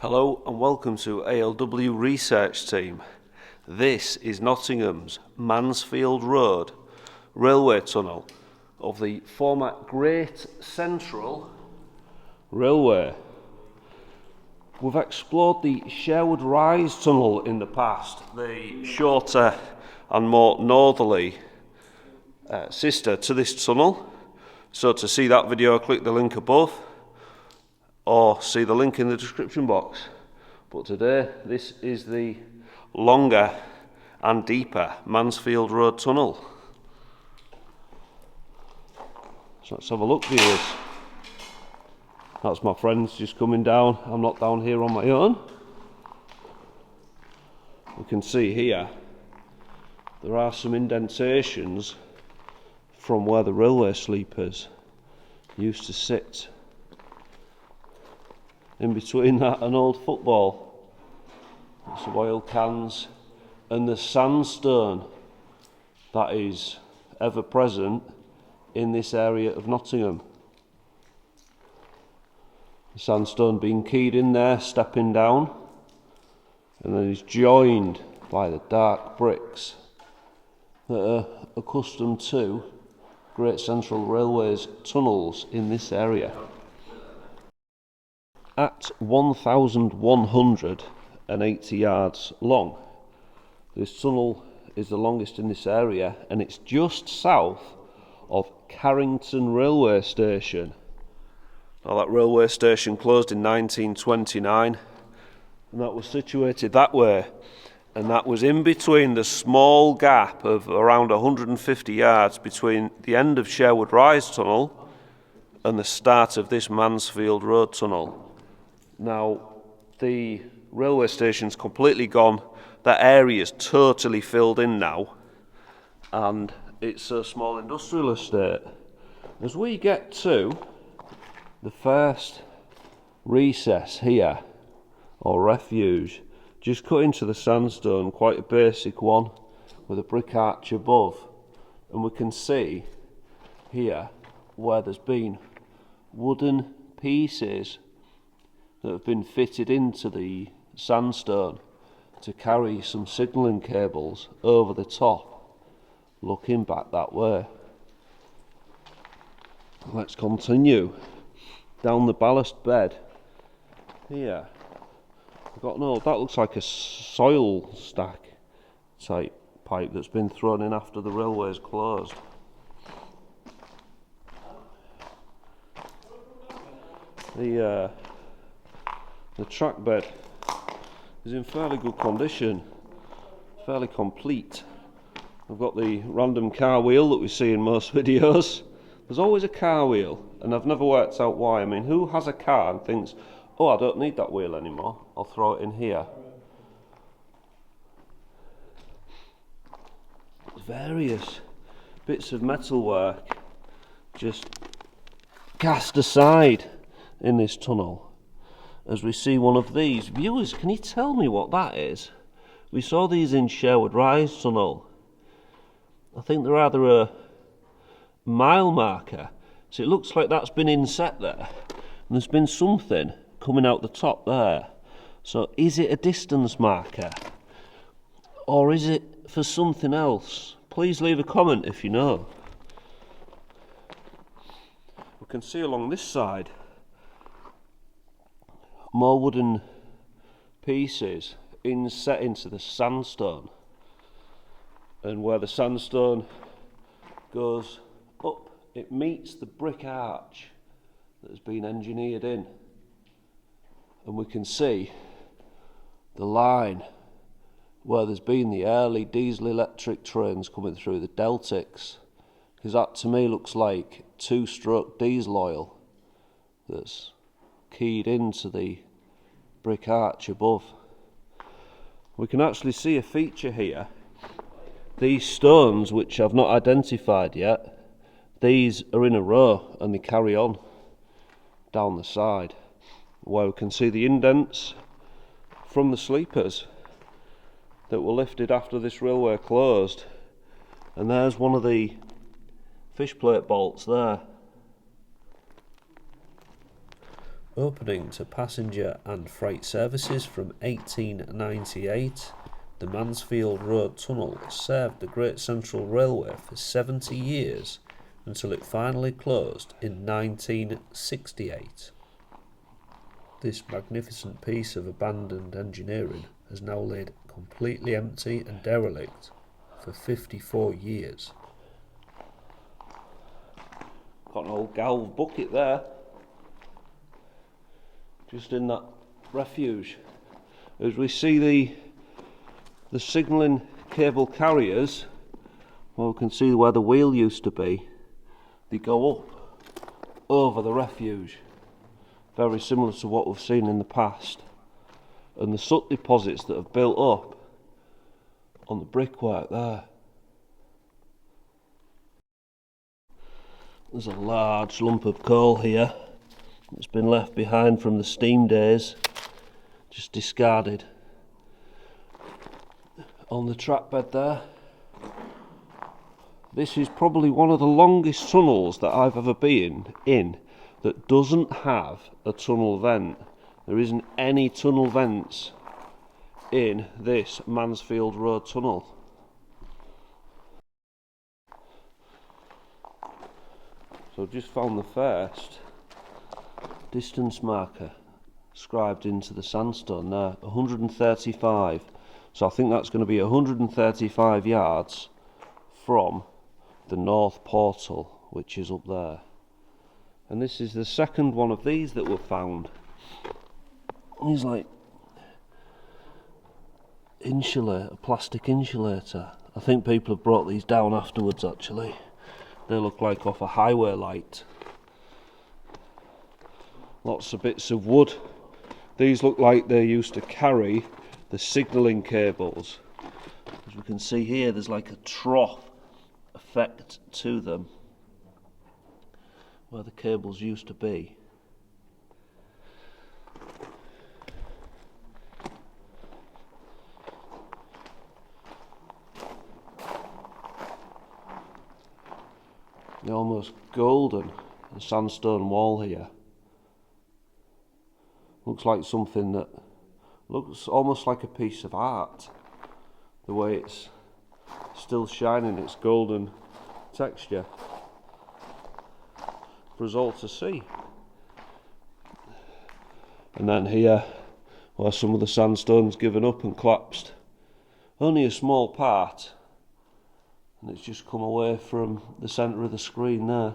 Hello and welcome to ALW Research Team. This is Nottingham's Mansfield Road railway tunnel of the former Great Central Railway. We've explored the Sherwood Rise tunnel in the past, the shorter and more northerly sister to this tunnel. So to see that video, click the link above or see the link in the description box. But today, this is the longer and deeper Mansfield Road tunnel. So let's have a look, viewers. That's my friends just coming down. I'm not down here on my own. We can see here there are some indentations from where the railway sleepers used to sit. In between that, an old football, some oil cans, and the sandstone that is ever present in this area of Nottingham. The sandstone being keyed in there, stepping down, and then is joined by the dark bricks that are accustomed to Great Central Railway's tunnels in this area. At 1,180 yards long, this tunnel is the longest in this area, and it's just south of Carrington railway station. Now, that railway station closed in 1929, and that was situated that way, and that was in between the small gap of around 150 yards between the end of Sherwood Rise tunnel and the start of this Mansfield Road tunnel. Now, the railway station's completely gone. That area is totally filled in now, and it's a small industrial estate. As we get to the first recess here, or refuge, just cut into the sandstone, quite a basic one, with a brick arch above, and we can see here where there's been wooden pieces that have been fitted into the sandstone to carry some signalling cables over the top, looking back that way. Let's continue down the ballast bed here. We've got that looks like a soil stack type pipe that's been thrown in after the railway's closed. The track bed is in fairly good condition, fairly complete. I've got the random car wheel that we see in most videos. There's always a car wheel, and I've never worked out why. I mean, who has a car and thinks, oh, I don't need that wheel anymore, I'll throw it in here. Various bits of metalwork just cast aside in this tunnel. As we see one of these. Viewers, can you tell me what that is? We saw these in Sherwood Rise tunnel. I think they're either a mile marker, so it looks like that's been inset there, and there's been something coming out the top there. So is it a distance marker, or is it for something else? Please leave a comment if you know. We can see along this side more wooden pieces inset into the sandstone, and where the sandstone goes up, it meets the brick arch that has been engineered in, and we can see the line where there's been the early diesel electric trains coming through, the Deltics, because that to me looks like two-stroke diesel oil that's keyed into the brick arch above. We can actually see a feature here. These stones, which I've not identified yet, these are in a row and they carry on down the side, where we can see the indents from the sleepers that were lifted after this railway closed. And there's one of the fish plate bolts there. Opening to passenger and freight services from 1898, the Mansfield Road Tunnel served the Great Central Railway for 70 years until it finally closed in 1968. This magnificent piece of abandoned engineering has now laid completely empty and derelict for 54 years. Got an old galv bucket there, just in that refuge. As we see the signalling cable carriers, well, we can see where the wheel used to be. They go up over the refuge, very similar to what we've seen in the past. And the soot deposits that have built up on the brickwork there. There's a large lump of coal here that's been left behind from the steam days, just discarded. On the track bed there. This is probably one of the longest tunnels that I've ever been in that doesn't have a tunnel vent. There isn't any tunnel vents in this Mansfield Road tunnel. So I've just found the first distance marker scribed into the sandstone there, 135. So I think that's going to be 135 yards from the north portal, which is up there. And this is the second one of these that were found. He's like a plastic insulator. I think people have brought these down afterwards actually. They look like off a highway light. Lots of bits of wood. These look like they used to carry the signalling cables. As we can see here, there's like a trough effect to them where the cables used to be. They're almost golden, the sandstone wall here. Looks like something that looks almost like a piece of art, the way it's still shining its golden texture for us all to see. And then here, where some of the sandstone's given up and collapsed, only a small part, and it's just come away from the centre of the screen there.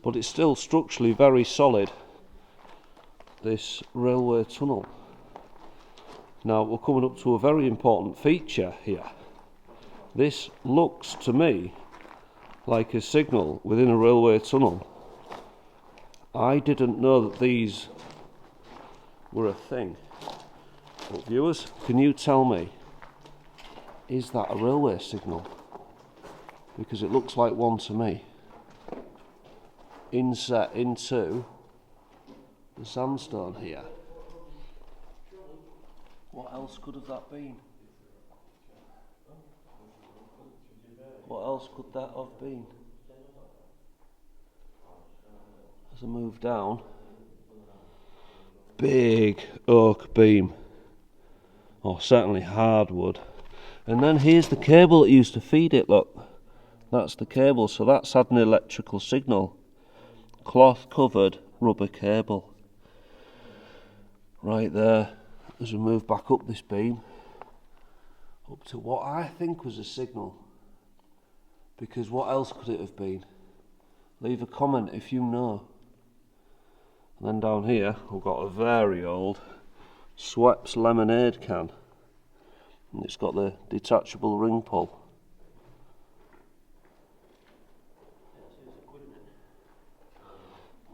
But it's still structurally very solid, this railway tunnel. Now we're coming up to a very important feature here. This looks to me like a signal within a railway tunnel. I didn't know that these were a thing. But viewers, can you tell me, is that a railway signal? Because it looks like one to me. Inset into the sandstone here. What else could have that been? What else could that have been? As I move down, big oak beam, or certainly hardwood. And then here's the cable that used to feed it, look. That's the cable, so that's had an electrical signal. Cloth covered rubber cable. Right there, as we move back up this beam, up to what I think was a signal. Because what else could it have been? Leave a comment if you know. And then down here, we've got a very old Schweppes lemonade can. And it's got the detachable ring pull.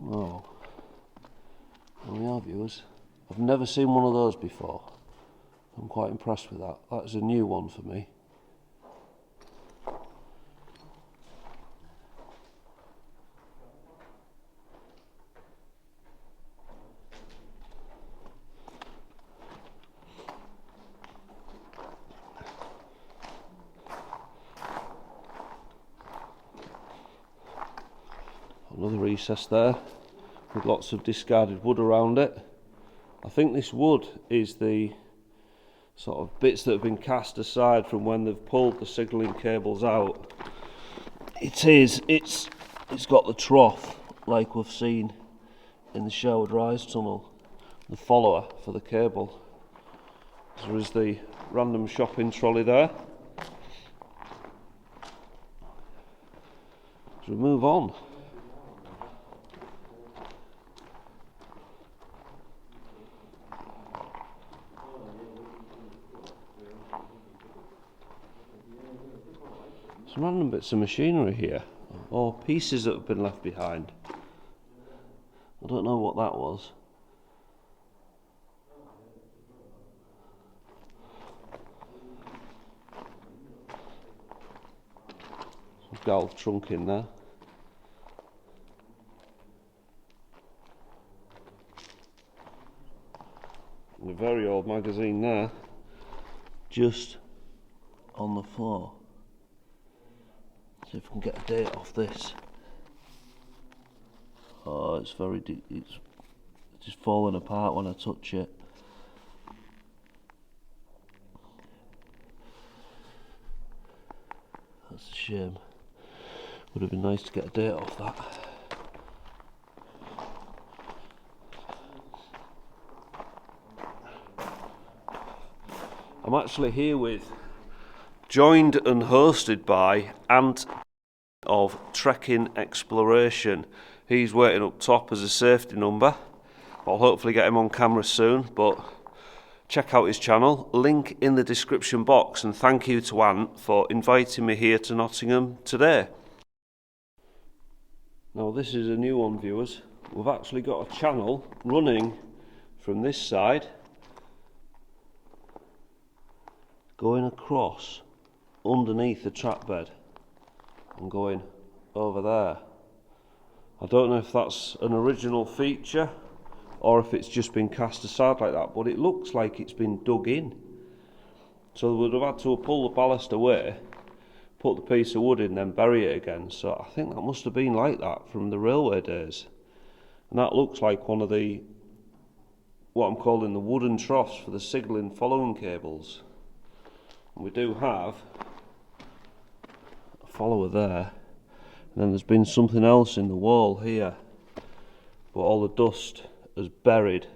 Oh, there we are, viewers. I've never seen one of those before. I'm quite impressed with that. That's a new one for me. Another recess there with lots of discarded wood around it. I think this wood is the sort of bits that have been cast aside from when they've pulled the signalling cables out. It's got the trough like we've seen in the Sherwood Rise tunnel, the follower for the cable. There is the random shopping trolley there. So we move on. Some random bits of machinery here, or pieces that have been left behind. I don't know what that was. Some galv trunk in there. And a very old magazine there, just on the floor. See if we can get a date off this. Oh, it's very deep. It's just falling apart when I touch it. That's a shame. Would have been nice to get a date off that. I'm actually here with, joined and hosted by Ant of Team Exploration. He's waiting up top as a safety number. I'll hopefully get him on camera soon, but check out his channel, link in the description box, and thank you to Ant for inviting me here to Nottingham today. Now this is a new one, viewers. We've actually got a channel running from this side, going across underneath the track bed and going over there. I don't know if that's an original feature or if it's just been cast aside like that, but it looks like it's been dug in. So we'd have had to pull the ballast away, put the piece of wood in, then bury it again. So I think that must have been like that from the railway days. And that looks like one of the, what I'm calling the wooden troughs for the signalling following cables. And we do have a follower there, and then there's been something else in the wall here, but all the dust has buried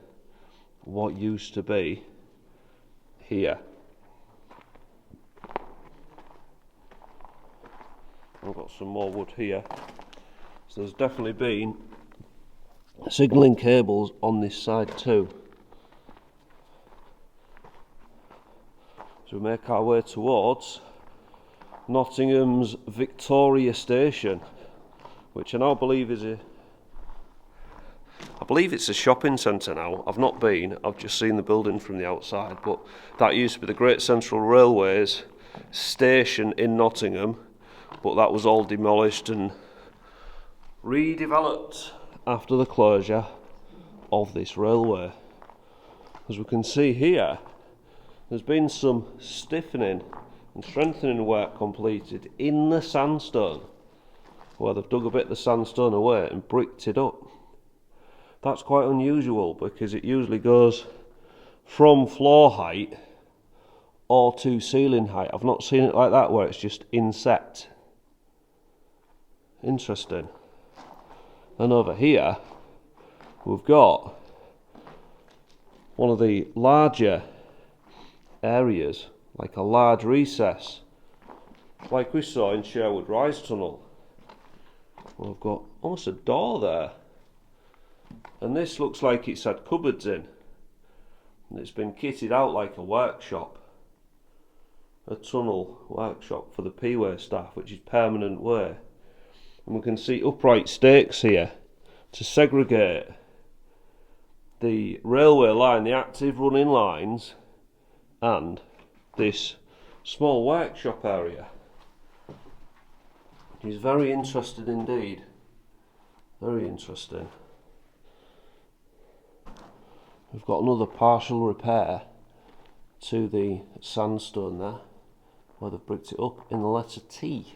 what used to be here. I've got some more wood here, so there's definitely been signalling cables on this side too. So we make our way towards Nottingham's Victoria Station, which I now believe is it's a shopping centre now. I've not been, I've just seen the building from the outside, but that used to be the Great Central Railways station in Nottingham, but that was all demolished and redeveloped after the closure of this railway. As we can see here, there's been some stiffening and strengthening work completed in the sandstone, where they've dug a bit of the sandstone away and bricked it up. That's quite unusual because it usually goes from floor height or to ceiling height. I've not seen it like that where it's just inset. Interesting. And over here we've got one of the larger areas, like a large recess, like we saw in Sherwood Rise tunnel. We've got almost a door there, and this looks like it's had cupboards in, and it's been kitted out like a workshop, a tunnel workshop for the P-way staff, which is permanent way. And we can see upright stakes here to segregate the railway line, the active running lines, and this small workshop area. It's very interesting indeed. Very interesting. We've got another partial repair to the sandstone there, where they've bricked it up in the letter T.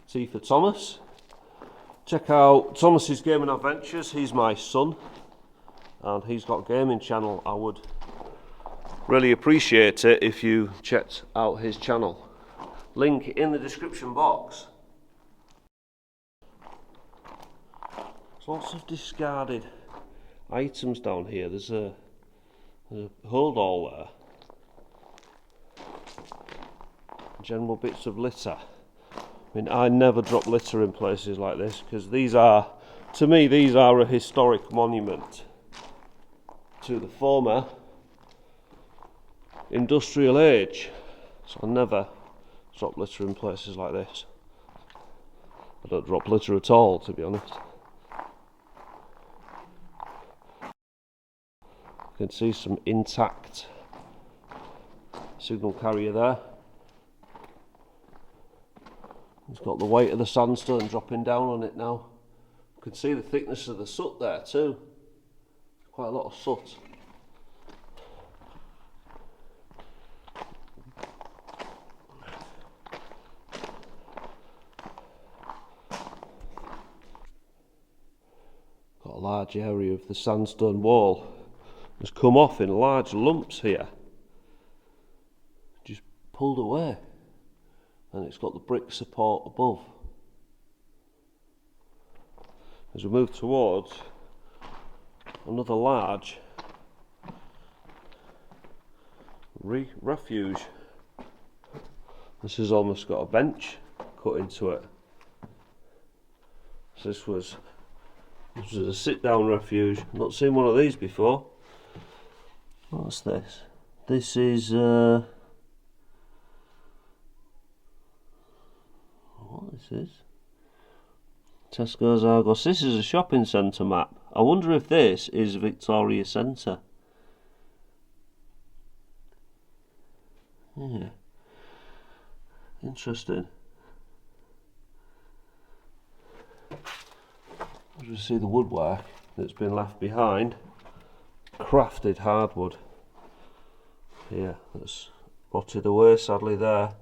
T for Thomas. Check out Thomas's Gaming Adventures. He's my son and he's got a gaming channel. I would really appreciate it if you checked out his channel. Link in the description box. There's lots of discarded items down here. There's a hold all there. General bits of litter. I mean, I never drop litter in places like this because these are, to me, these are a historic monument to the former industrial age. So I never drop litter in places like this. I don't drop litter at all, to be honest. You can see some intact signal carrier there. It's got the weight of the sandstone dropping down on it now. You can see the thickness of the soot there too. Quite a lot of soot. Got a large area of the sandstone wall. It's come off in large lumps here. Just pulled away. And it's got the brick support above. As we move towards another large refuge. This has almost got a bench cut into it. So this was a sit-down refuge. Not seen one of these before. What's this? This is what this is? Tesco's Argos. This is a shopping centre map. I wonder if this is Victoria Centre. Yeah. Interesting. As we see the woodwork that's been left behind. Crafted hardwood. Here, that's rotted away sadly there.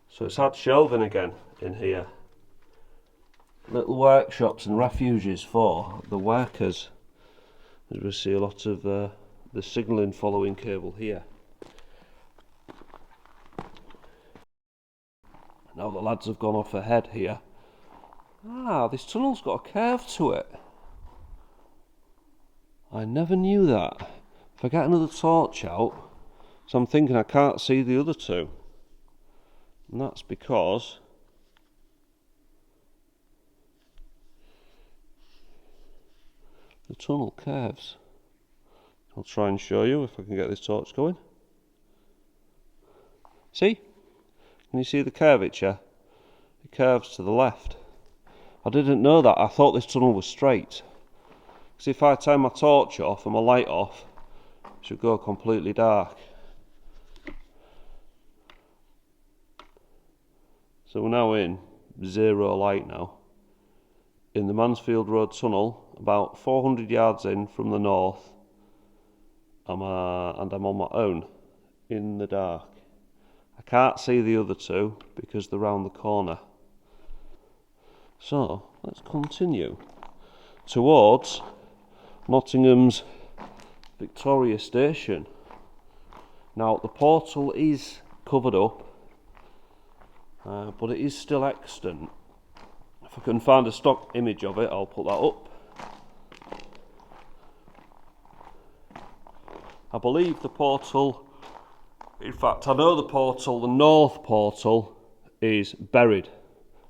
So it's had shelving again in here. Little workshops and refuges for the workers. As we see a lot of the signalling following cable here. Now the lads have gone off ahead here. Ah, this tunnel's got a curve to it. I never knew that. If I get another torch out, so I'm thinking I can't see the other two. And that's because the tunnel curves. I'll try and show you if I can get this torch going. See? Can you see the curvature? It curves to the left. I didn't know that. I thought this tunnel was straight. Because if I turn my torch off and my light off, it should go completely dark. So we're now in zero light now. In the Mansfield Road tunnel, about 400 yards in from the north, and I'm on my own in the dark. I can't see the other two because they're round the corner. So let's continue towards Nottingham's Victoria Station. Now the portal is covered up, but it is still extant. If I can find a stock image of it, I'll put that up. I believe the portal, in fact I know the portal, the north portal is buried.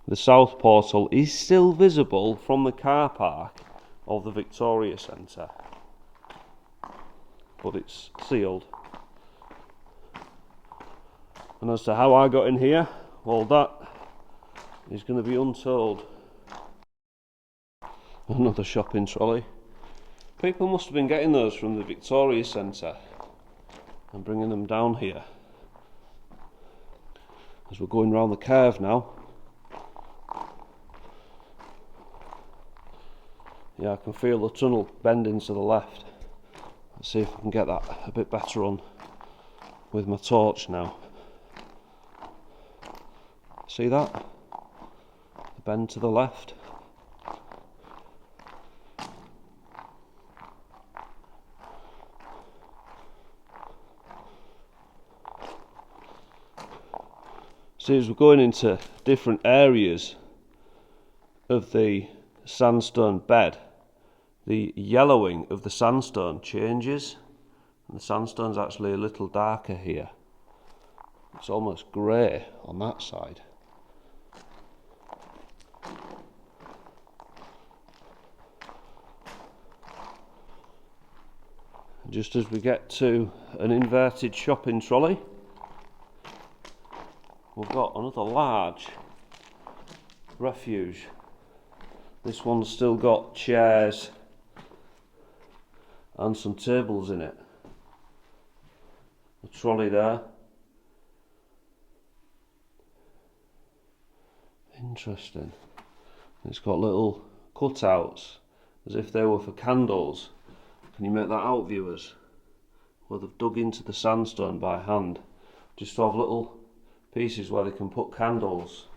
The south portal is still visible from the car park of the Victoria Centre, but it's sealed. And as to how I got in here, well, that is going to be untold. Another shopping trolley. People must have been getting those from the Victoria Centre and bringing them down here. As we're going round the curve now. Yeah, I can feel the tunnel bending to the left. Let's see if I can get that a bit better on with my torch now. See that? The bend to the left. See, as we're going into different areas of the sandstone bed, the yellowing of the sandstone changes, and the sandstone's actually a little darker here. It's almost grey on that side. Just as we get to an inverted shopping trolley, we've got another large refuge. This one's still got chairs and some tables in it. A trolley there. Interesting. It's got little cutouts as if they were for candles. Can you make that out, viewers? Where they've dug into the sandstone by hand, just to have little pieces where they can put candles,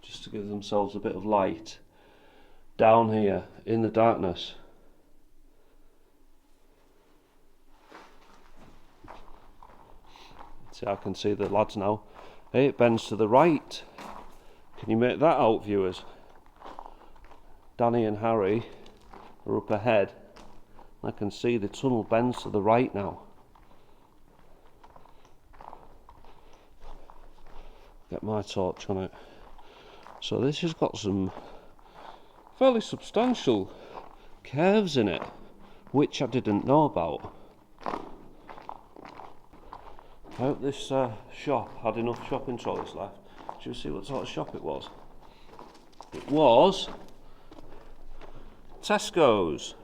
just to give themselves a bit of light down here in the darkness. See, I can see the lads now. Hey, it bends to the right. Can you make that out, viewers? Danny and Harry are up ahead. I can see the tunnel bends to the right now. Get my torch on it. So this has got some fairly substantial curves in it, which I didn't know about. I hope this shop had enough shopping trolleys left. Should we see what sort of shop it was? It was Tesco's.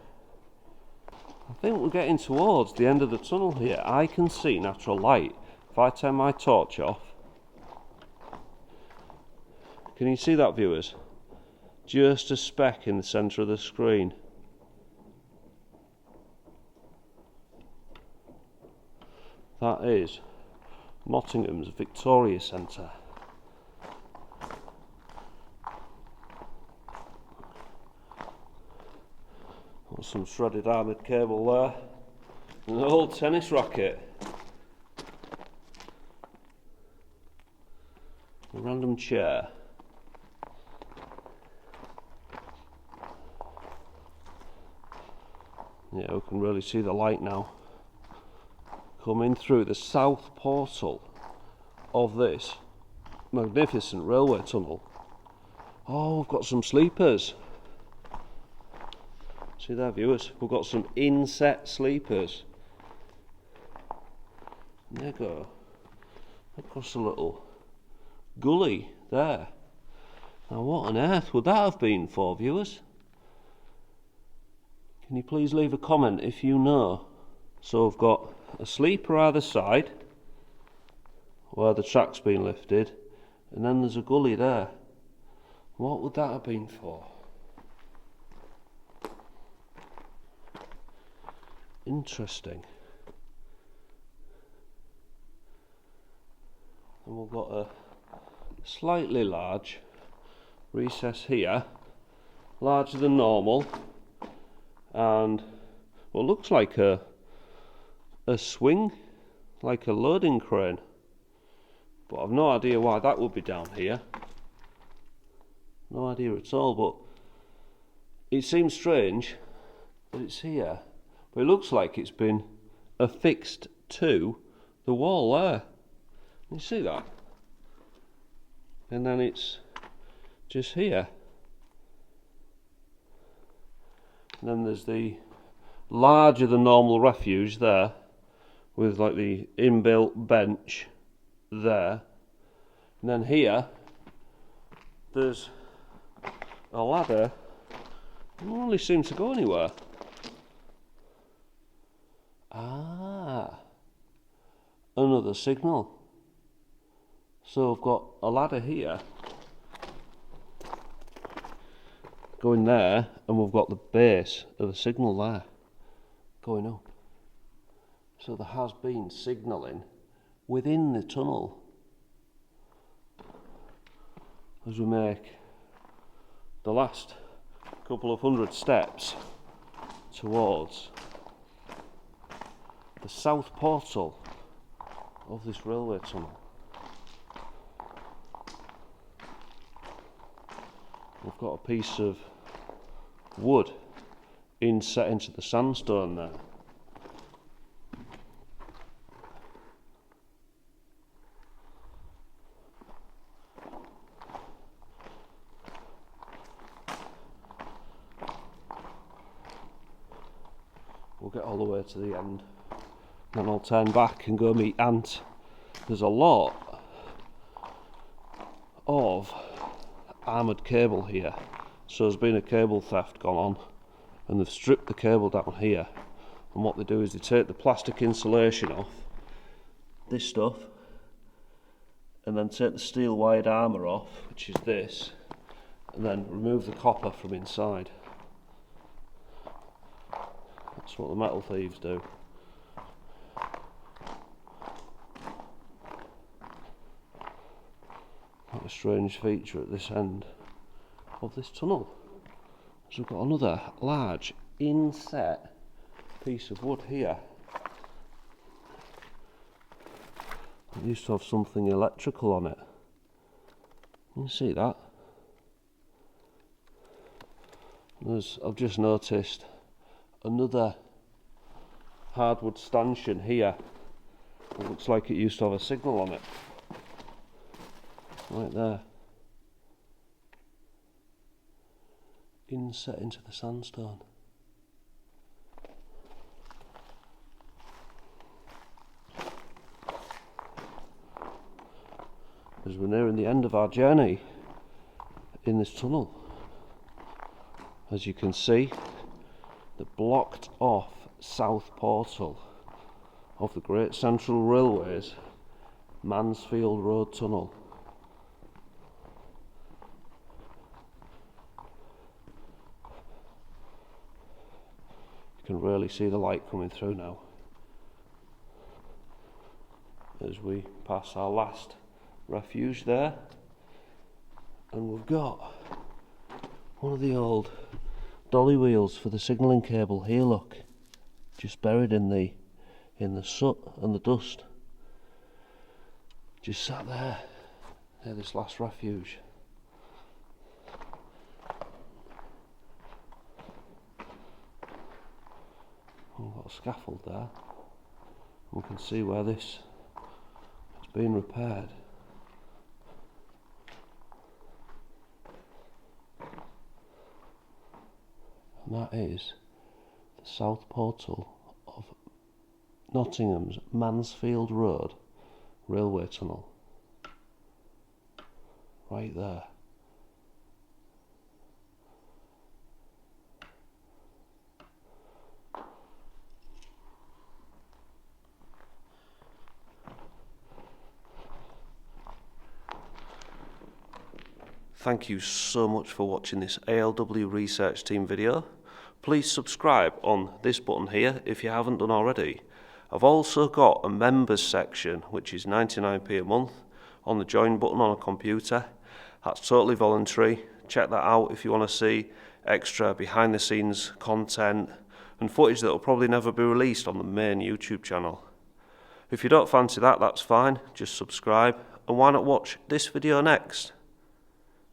I think we're getting towards the end of the tunnel here. I can see natural light. If I turn my torch off, can you see that, viewers? Just a speck in the centre of the screen. That is Nottingham's Victoria Centre. Got some shredded armoured cable there, and an old tennis racket. A random chair. Yeah, we can really see the light now coming through the south portal of this magnificent railway tunnel. Oh, we've got some sleepers. See there, viewers, we've got some inset sleepers. And there go across a little gully there. Now what on earth would that have been for, viewers? Can you please leave a comment if you know? So we've got a sleeper either side where the track's been lifted, and then there's a gully there. What would that have been for? Interesting. And we've got a slightly large recess here, larger than normal, and what looks like a swing, like a loading crane, but I've no idea why that would be down here. No idea at all, but it seems strange that it's here. But it looks like it's been affixed to the wall there. You see that? And then it's just here. And then there's the larger than normal refuge there, with like the inbuilt bench there. And then here there's a ladder. It doesn't really seem to go anywhere. Ah, another signal. So I've got a ladder here going there, and we've got the base of the signal there going up. So there has been signalling within the tunnel as we make the last couple of hundred steps towards the south portal of this railway tunnel. we've got a piece of wood inset into the sandstone there. We'll get all the way to the end, then I'll turn back and go meet Ant. There's a lot of armoured cable here, so there's been a cable theft gone on, and they've stripped the cable down here, and what they do is they take the plastic insulation off, this stuff, and then take the steel wired armour off, which is this, and then remove the copper from inside. That's what the metal thieves do. Quite a strange feature at this end of this tunnel. So we've got another large inset piece of wood here. It used to have something electrical on it. You can see that. I've just noticed another hardwood stanchion here. It looks like it used to have a signal on it. Right there. Inset into the sandstone. As we're nearing the end of our journey in this tunnel, as you can see, the blocked off south portal of the Great Central Railway's Mansfield Road Tunnel. You can really see the light coming through now as we pass our last refuge there, and we've got one of the old dolly wheels for the signalling cable here, look, just buried in the soot and the dust, just sat there near this last refuge. We've got a scaffold there, we can see where this has been repaired. And that is the south portal of Nottingham's Mansfield Road railway tunnel. Right there. Thank you so much for watching this ALW research team video. Please subscribe on this button here if you haven't done already. I've also got a members section which is 99p a month on the join button on a computer. That's totally voluntary. Check that out if you want to see extra behind the scenes content and footage that will probably never be released on the main YouTube channel. If you don't fancy that, that's fine. Just subscribe, and why not watch this video next?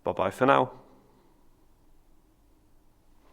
Bye bye for now.